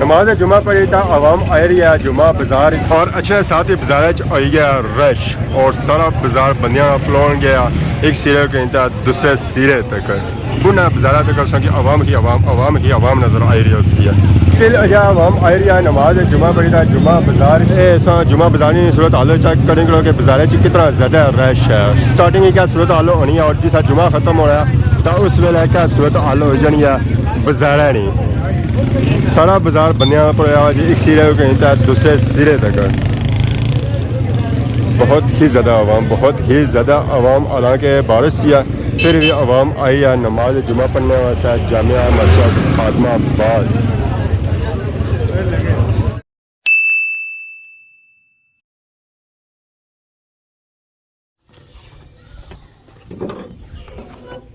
نماز جمعہ پڑھی تو عوام آ رہی ہے جمعہ بازار اور اچھے ساتھ ہی بازار آئی گیا رش اور سارا بازار بندیاں پلون گیا ایک سرے کے دوسرے سرے تک بنا بازار تک کہ عوام نظر آ رہی ہوتی ہے عوام آ رہی ہے نماز جمعہ پڑھی تھا جمعہ بازار جمعہ بازار کی صورت حال چیک کریں گے کہ بازار کتنا زیادہ رش ہے سٹارٹنگ ہی کیا صورت حال ہونی ہے اور جس جمعہ ختم ہو رہا ہے تو اس ویلے کیا صورت حال ہو جانی ہے بازار نہیں سارا بازار بندیاں پڑا جی ایک سرے کہیں دوسرے سرے تک بہت ہی زیادہ عوام حالانکہ بارش سی ہے پھر بھی عوام آئی ہے نماز جمعہ پڑھنے واسطے جامعہ مسجد خاتمہ آباد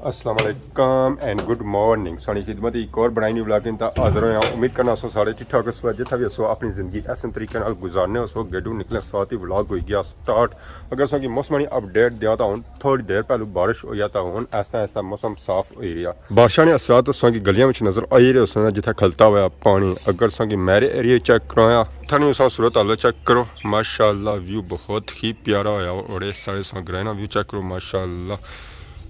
السلام علیکم اینڈ گڈ مارننگ سانی خدمت ایک اور بنائی نہیں بلاگنگ تا حاضر ہوئے ہیں امید کرنا سو سارے ٹھیک ٹھاک اس وقت جتنا بھی اسو اپنی زندگی ایسے طریقے نال گزارنے اس وقت گیڈو نکلے ساتھ ہی ولاگ ہوئی گیا سٹارٹ اگر سو کی موسمانی اپڈیٹ دیا تا ہوں تھوڑی دیر پہلو بارش ہو جاتا ہوں ایسا موسم صاف ہو رہا بارشاں نے اثرات سو کی گلیاں میں نظر آئی رہے اس نے جتھے کھلتا ہوا پانی اگر سو کی میرے ایریے چیک کرایا تھنی سا صورت حال چیک کرو ماشاءاللہ ویو بہت ہی پیارا ہویا اور اس سارے سو گرہنا ویو چیک کرو ماشاءاللہ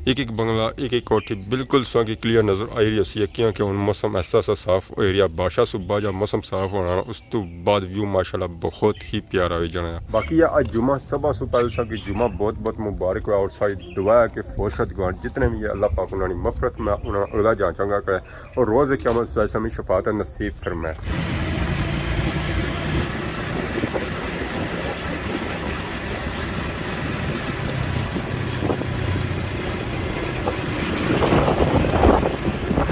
ایک بنگلہ ایک کوٹھی بالکل سو کی کلیئر نظر آئی رہی ہے کیونکہ ان موسم ایسا صاف ہو رہا بارشا صبح جب موسم صاف ہونا اس تو بعد ویو ماشاءاللہ بہت ہی پیارا ہو جانا باقی آج جمعہ صبح سو پہلے سو کی جمعہ بہت مبارک ہوا اور ساری دعا ہے کہ فرشت گوان جتنے بھی اللہ پاک انہوں نے مغفرت میں انہوں نے اللہ جان چنگا کرے اور روز قیامت ہمیں شفاعت نصیب فرمائے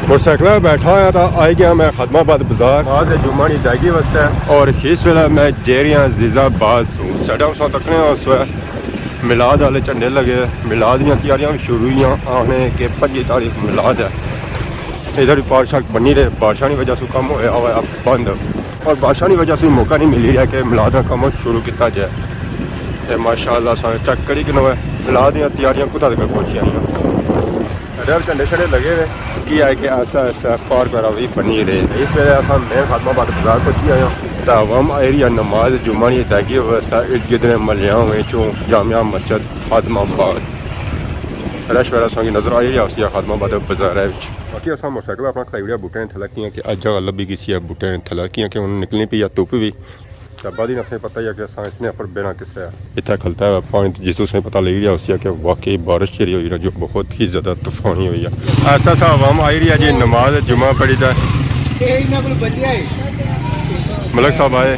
موٹر سائیکل بیٹھا ہوا تھا آئی گیا میں خاتمہ آباد بازار آج جمعہ نہیں ادائیگی واسطے اور اس ویلے میں جیریاں زیزا باز ہوں سیڈا سو تکنے اس وقت میلاد والے جھنڈے لگے میلاد دیا تیاریاں بھی شروع ہوئی آنے کہ 25 تاریخ میلاد ہے ادھر بھی بارشاں بنی رہے بارشاں کی وجہ سے کم ہوا بند اور بارشاں کی وجہ سے موقع نہیں ملی رہا کہ میلاد کا کم شروع کیا جائے ماشاءاللہ سارے چیک کری کہ میلاد دیا تیاریاں کتنا تک پہنچی ادھر جھنڈے شنڈے لگے ہوئے کی ہے کہ ایسا پارک وغیرہ بھی بنی رہے اس وجہ سے میں خاتمہ آباد بازار پہنچی آیا تو عوام ایریا نماز جمعہ کی ادائیگی واسطے ارد گرد محلیاں ہوئے چوں جامعہ مسجد خاتمہ آباد رش وغیرہ سو کی نظر آئی رہی ہے خاتمہ آباد بازار ہے باقی اصل موٹر سائیکل اپنا کھلائی وڑیا بوٹے تھلا کیا کہ اج جگہ لبھی گئی بوٹے تھلا کیا کہ انہوں نکلنی پی یا دھوپ بھی بعد ہی نسیں پتہ ہی ہے کہ اتنے پر بنا کس ہے اتنا کھلتا ہے پانی جس سے پتہ لگ رہا اس کہ واقعی بارش چیری ہوئی ہے جو بہت ہی زیادہ طوفانی ہوئی ہے ایسا سا عوام آئی رہی ہے جی نماز جمعہ پڑھی تھا ملک صاحب آئے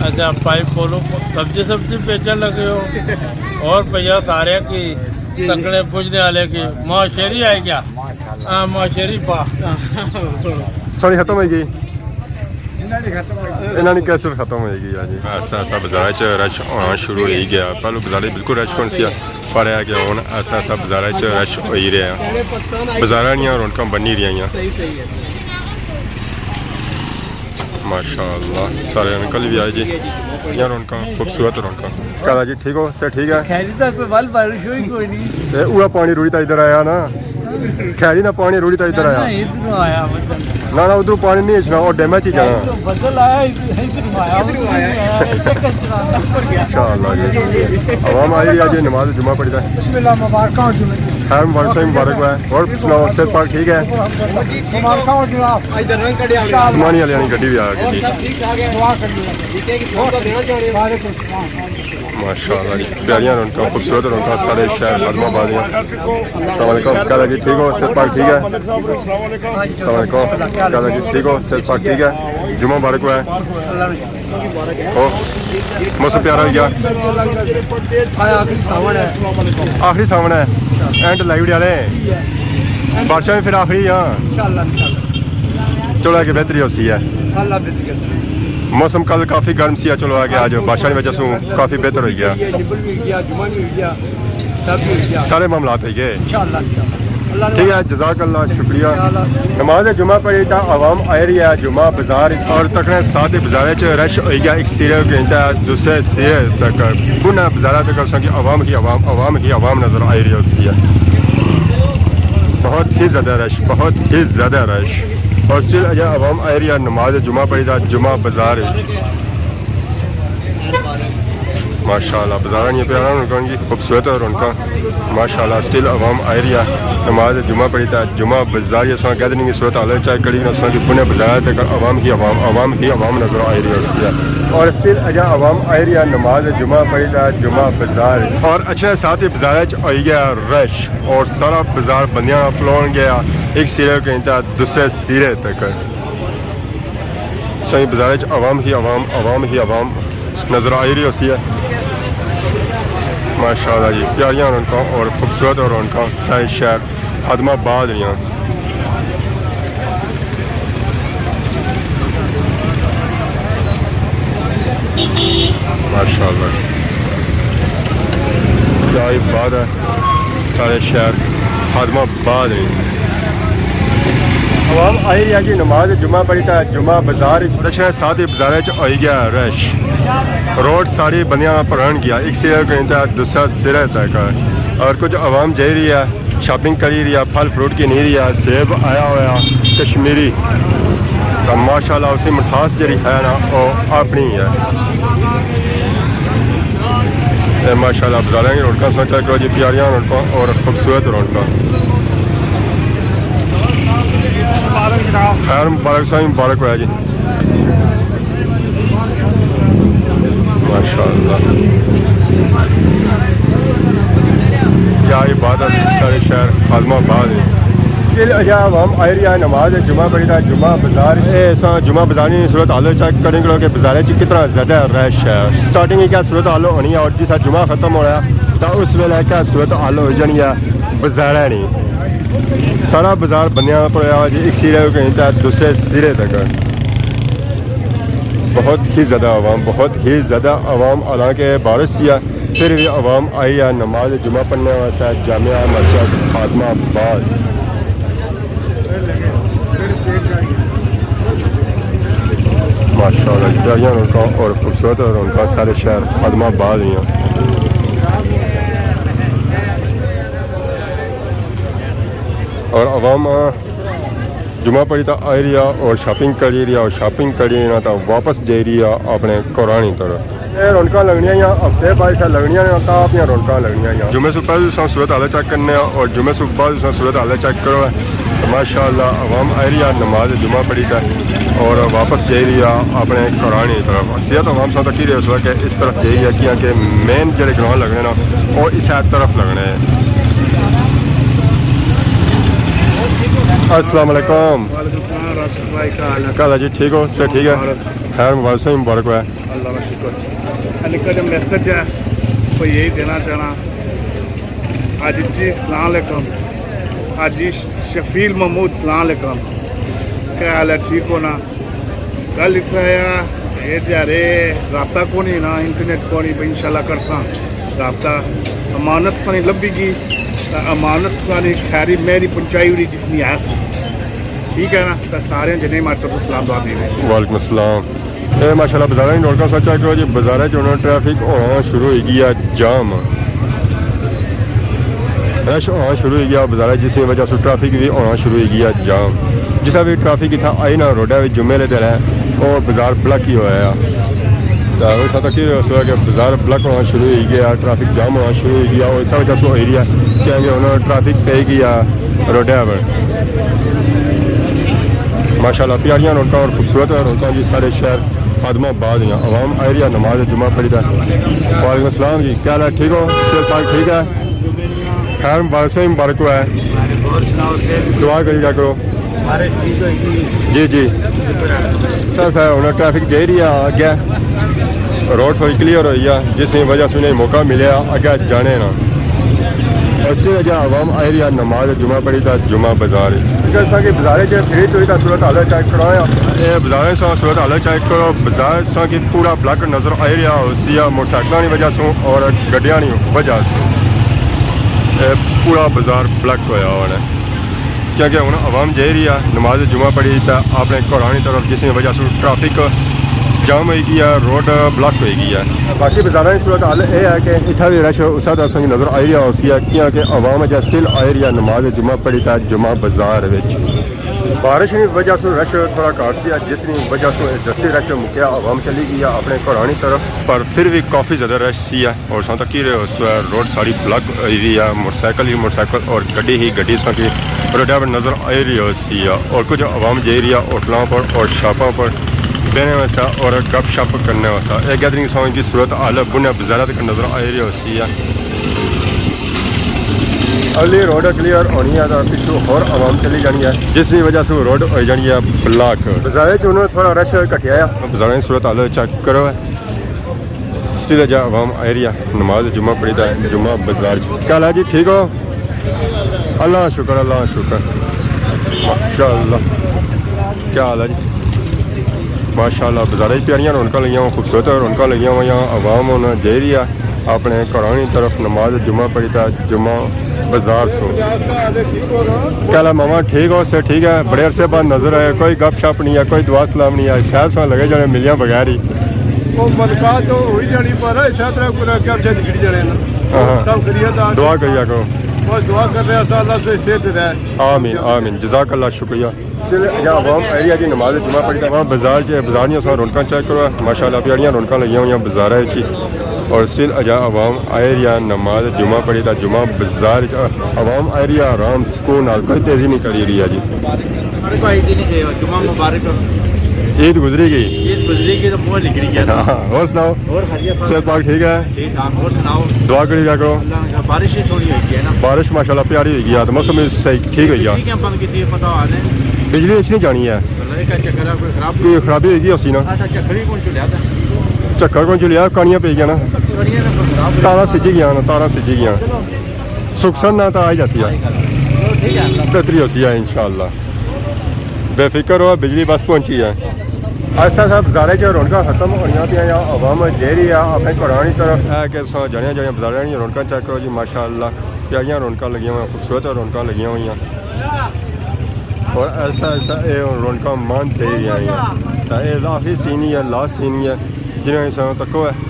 اچھا پائپ کھولو سبزی بیچنے لگے ہو اور بھیا سارے کی تکڑے پوجنے والے کی معاشری آئے کیا معاشری پا ساری ختم ہوئی گئی انہوں نے کیسے ختم ہوئے گی جی ایسا بازار رش ہونا شروع ہو گیا پہلو بازار بالکل رش کون سی پر ہے کہ ہوں ایسا بازار رش ہو ہی رہا بازار دیا رونقاں بنی رہی ماشاء اللہ سارے انکل بھی آئے جی یہ رونقاں خوبصورت رونقاں کہا جی ٹھیک ہو سے ٹھیک ہے بارش ہوئی کوئی نہیں وہ پانی روڑی تا ادھر آیا نا خیری نہ پانی روڑی تا ادھر آیا نہ ادھر پانی نہیں اچھنا اور ڈیمیج ہی جانا انشاءاللہ جی عوام آئی رہی ہے جی نماز جمعہ پڑھی ہے خیر مبارک ہوا ہے اور سناؤ صحت پاک ٹھیک ہے سمانی والے گڈی بھی آ گئی ماشاء اللہ جی پیاریاں رونقاں خوبصورت رونقاں سارے شہر خاتمہ آباد السلام علیکم کیا لگی ٹھیک ہو صحت پاک ٹھیک ہے السلام علیکم کیا لگی ٹھیک ہو صحت پاک ٹھیک ہے جمعہ مبارک ہوا ہے موسم پیارا ہو گیا آخری ساون ہے اینڈ لائیو والے بارشاں بھی پھر آخری چلو آگے بہتری ہوتی ہے موسم کل کافی گرم سی چلو آگے آج بارشاں کی وجہ سے کافی بہتر ہو گیا سارے معاملات ہوئی گئے ٹھیک ہے جزاک اللہ شکریہ نماز جمعہ پڑھی تو عوام آ رہی ہے جمعہ بازار اور تکنے ساتھ بازار رش ہو گیا ایک سرے کہتا ہے دوسرے سرے تک بنا بازار تک عوام ہی عوام نظر آ رہی ہوتی ہے بہت ہی زیادہ رش، بہت ہی زیادہ رش. اور اسٹل اجا عوام آ رہی ہے نماز جمعہ پڑھی تھا جمعہ بازار ماشاء اللہ. بازار یہ پیارا ان کی خوبصورت اور ان کا ماشاء اللہ اسٹل عوام آ رہی ہے نماز جمعہ پڑھی تھا جمعہ بازار یہ سو کہتے ہیں کہ صورت حال چاہے کڑی نہ سو کی پونے بازار تک عوام ہی عوام نظر آ رہی ہوتی ہے. اور اسٹل اجا عوام آ رہی ہے نماز جمعہ پڑھی تھا جمعہ بازار اور اچھا ساتھ ہی بازار آئی گیا رش اور سارا بازار بندیاں پلون گیا ایک سرے کے انتہا دوسرے سرے تک. صحیح بازار عوام ہی عوام نظر آ رہی ہوتی ہے ماشاء اللہ جی. پیاریاں ان کا اور خوبصورت اور ان کا سارے شہر خدمہ آباد رہی ماشاء اللہ. کیا ہی بات ہے سارے شہر خدمہ آباد رہی. عوام آئی رہی ہے جی نماز جمعہ پڑھی تھا جمعہ بازار اچھا ساتھ ہی بازار آئی گیا رش روڈ ساری بندیاں پرہن گیا ایک سرے کے انتہا دوسرا سرے تک. اور کچھ عوام جائی رہی ہے شاپنگ کری رہی ہے پھل فروٹ کی نہیں رہی ہے. سیب آیا ہوا کشمیری تو ماشاء اللہ اسی مٹھاس جی ہے نا وہ اپنی ہے ماشاء اللہ. بازار کی رونقاں سوچا کرو جی پیاریاں رونقاں اور خوبصورت رونقاں. خیر مبارک صاحب مبارک ہوا جی ماشاء اللہ. کیا ہی بات ہے سارے شہر خادمہ آباد ہے. اسٹل اجا عوام آئی رہی ہے نماز جمعہ پڑھی تھا جمعہ بازار ایسا جمعہ بازار صورت حال چیک کریں گے کہ بازار کتنا زیادہ رش ہے. اسٹارٹنگ کیا صورت حال ہونی ہے اور جیسا جمعہ ختم ہو رہا ہے تو اس ویلے کیا صورت حال ہو جانی ہے بازار نہیں سارا بازار بنیا پڑا جی ایک سرے کے انتہا دوسرے سرے تک. بہت ہی زیادہ عوام حالانکہ بارش سی ہے پھر بھی عوام آئی ہے نماز جمعہ پڑھنے واسطے جامعہ مسجد خادمہ آباد. ماشاء اللہ پیاریاں ان کا اور خوبصورت اور ان کا سارے شہر خادمہ آباد ہی ہیں. اور عوام جمعہ پڑھی تو آئی رہی ہے اور شاپنگ کری رہی ہے اور شاپنگ کری نہ تو واپس جائی رہی ہے اپنے قرآنی طرف. یہ رونقاں لگنیاں یا ہفتے بعد سے لگنیاں کافی رونقاں لگنیاں یا جمعے سے پہلے دوسرا صورت حال چیک کرنے اور جمعے سے بعد دوسرا صورت حال چیک کرو. ماشاء اللہ عوام آئی رہی ہے نماز جمعہ پڑھی تھا اور واپس جائی رہی ہے اپنے قرآنی طرف. اکثریت عوام ساتھ کی رہی ہے اس وقت کہ اس طرف جائی رہی ہے کہ مین جڑے گراؤنڈ لگنے نا وہ اس طرف لگنے ہیں. السلام علیکم. کل جی ٹھیک ہو سر ٹھیک ہے خیر مبارک سے مبارک ہوا ہے. اللہ کا شکر. کا جو میسج ہے وہ یہی دینا چاہنا آج جی السلام علیکم آج جی شفیل محمود السلام علیکم کیا حال ہے ٹھیک ہو نا. کل لکھ رہا ہے یہ جارے رابطہ کو نہیں نا انٹرنیٹ کو نہیں ان شاء اللہ کرساں رابطہ امانت کو نہیں لبھی گی امانت کو نہیں خیری میری پہنچائی ہوئی جتنی ہے ٹھیک ہے نا تو سارے جنہیں مارٹر کو سلام دعا دی رہے. وعلیکم السلام. یہ ماشاء اللہ بازار کی رونقاں سوچا کرو جی بازار ٹریفک ہونا شروع ہو گیا جام رش ہونا شروع ہو گیا بازار جس کی وجہ سے ٹریفک بھی ہونا شروع ہو گیا جام. جسا بھی ٹریفک اتنا آئی نہ روڈا بھی جمعے لے دے رہے ہیں وہ بازار بلاک ہی ہوا ہے تو اس وقت کہ بازار بلاک ہونا شروع ہو گیا ٹریفک جام ہونا شروع ہو گیا اور اس وجہ سے ہو رہی ہے کہ انہوں نے ٹریفک پہ گیا روڈا پر. ماشاء اللہ پیاریاں رونقاں اور خوبصورت رونقاں جی سارے شہر خادمہ آباد ہیں. عوام آئی رہی ہے نماز جمعہ پڑھی تھا. وعلیکم السلام جی کیا حال ہے ٹھیک ہو صحت پاک ٹھیک ہے خیر مبارک سے مبارک ہوا ہے. دعا کری جا کرو جی جی سر سر انہیں ٹریفک دے رہی ہے آگے روڈ تھوڑی کلیئر ہوئی ہے جس کی وجہ سے انہیں موقع ملے آگے جانے نا. اس کی وجہ عوام آئی رہی ہے نماز جمعہ پڑھی تھا جمعہ بازار جیسا کہ بازار جو پھر تو تھا صورت حال چیک کرو یہ بازار سے صورت حال چیک کرو بازار سے کہ پورا بلاک نظر آئی رہا اسی موٹر سائیکلوں کی وجہ سے اور گڈیاں کی وجہ سے پورا بازار بلاک ہوا ہوا ہے کیونکہ ہوں عوام جائی رہی ہے نماز جمعہ پڑھی تھا اپنے قرآن طرف جس کی وجہ سے ٹریفک ਜਾਮ ਹੋਈ ਗਈ ਹੈ, ਰੋਡ ਬਲੌਕ ਹੋਈ ਗਈ ਹੈ। ਬਾਕੀ ਬਾਜ਼ਾਰਾਂ ਦੀ ਸੂਰਤ ਹਾਲ ਇਹ ਹੈ کہ اتھا بھی رش اسا دا سنگ نظر آئی رہا اسی ہے کہ عوام جا سٹل آئی رہا نماز جمعہ پڑھی تا جمعہ بازار وچ بارش کی وجہ سے رش تھوڑا گھٹ سی جس کی وجہ سے جستی رش مکیا عوام چلی گئی ہے اپنے گھرانی طرف پر پھر بھی کافی زیادہ رش سی ہے اور سن تک اس روڈ ساری بلاک ہوئی ہوئی ہے موٹر سائیکل اور گڈی ہی گڈی سن کی روڈ پر نظر آئی رہی سی اور کچھ عوام جائی رہی ہے ہوٹلوں پر اور شاپوں پر بہنے واسطہ اور گپ شپ کرنے واسطہ ایک گیدرنگ سانگ کی صورت حال بنیا بازار تک نظر آئی رہی سی ہے اگلی روڈ کلیئر ہونی ہے تو پچھو اور عوام چلی جانی ہے جس کی وجہ سے روڈ ہو جانی ہے بلاک بازار انہوں نے تھوڑا رش کٹیا ہے بازار کی صورت حال چیک کرو ہے اسٹل جا عوام آئی رہی ہے نماز جمعہ پڑھی ہے جمعہ بازار کیا حال ہے جی ٹھیک ہو اللہ شکر ماشاء اللہ کیا حال ہے جی ماشاء اللہ بازار پیاریاں رونقاں لگیاں ہوئیں خوبصورت رونقاں لگیاں ہوئی عوام ہونا جائی رہی ہے اپنے گھرانی طرف نماز جمعہ پڑھی تھا جمعہ بازار سو کیا ماما ٹھیک ہو سے ٹھیک ہے بڑے عرصے بعد نظر آئے کوئی گپ شپ نہیں ہے کوئی دعا سلام نہیں ہے شاید سو لگے جانے ملیاں بغیر ہی ملاقات تو ہوئی جانی پر اسی طرح پورا کیا نکلی جانے سب خیریت دعا کریا کرو بس دعا کر رہے ہیں اللہ سے صحت دے آمین آمین جزاک اللہ شکریہ جہاں عوام ایریا کی نماز جمعہ پڑھی تھا وہاں بازار بازاریاں سا رونقاں چیک کرو ماشاء اللہ پیاریاں رونقاں لگیاں ہوئی بازار اور اسٹل اجا عوام ایریا نماز جمعہ پڑھی تھا جمعہ بازار عوام ایریا آرام سکون نال کوئی تیزی نہیں کری رہی ہے جی جمعہ مبارک عید گزری گئی تو بہت نکلی گیا اور سناؤ صحت پاک ٹھیک ہے دعا کری جا کرو بارش تھوڑی ہوئی ہے نا بارش ماشاء اللہ پیاری ہوئی ہے تو موسم صحیح ٹھیک ہوئی ہے بجلی اچھی نہیں جانی ہے کوئی خرابی ہوئی گی اسی نا چکر کون چلیا کانیاں پی گیا نا تارا سجی گیا نا تارا سجی گیا سکسن نہ تو آئی جاسی ہے بہتری ہوتی ہے انشاءاللہ بے فکر ہو بجلی بس پہنچی ہے آہستہ آہستہ بازاریں جو رونقاں ختم ہونی پہ عوام جا رہی ہے اپنے گھرانی طرف ہے کہ جڑیاں جڑیاں بازاریں رونقاں چیک کرو جی ماشاء اللہ پیاریاں رونقاں لگیاں ہوئی خوبصورت رونقاں لگیاں ہوئی اور ایسا ایسا یہ رونقاں مان دے رہی ہیں یہ لاہی سینی ہے لاسٹ سینی ہے جنہوں نے تکو ہے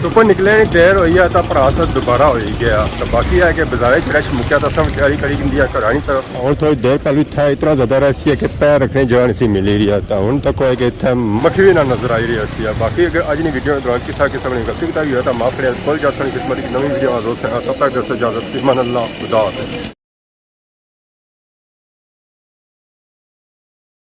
تو نکلے دیر ہوئی ہے تو پراس دوبارہ ہوئی گیا تو باقی ہے کہ بازار رش مکیا تو سب تیاری کری گئی گھرانی طرف اور تھوڑی دیر پہلے تھا اتنا زیادہ رش ہے کہ پیر رکھنے جگہ نہیں ملی رہی ہے تو ہوں تک ہے کہ اتنے مکھی بھی نہ نظر آئی رہی ہے باقی اگر اج کی ویڈیو کے دوران کسی قسم نے غلطی کتابی ہوا تو معاف کرے کل جا سکتی قسمت کی نئی ویڈیو دوست ہے تب تک اجازت ایمان اللہ خدا حافظ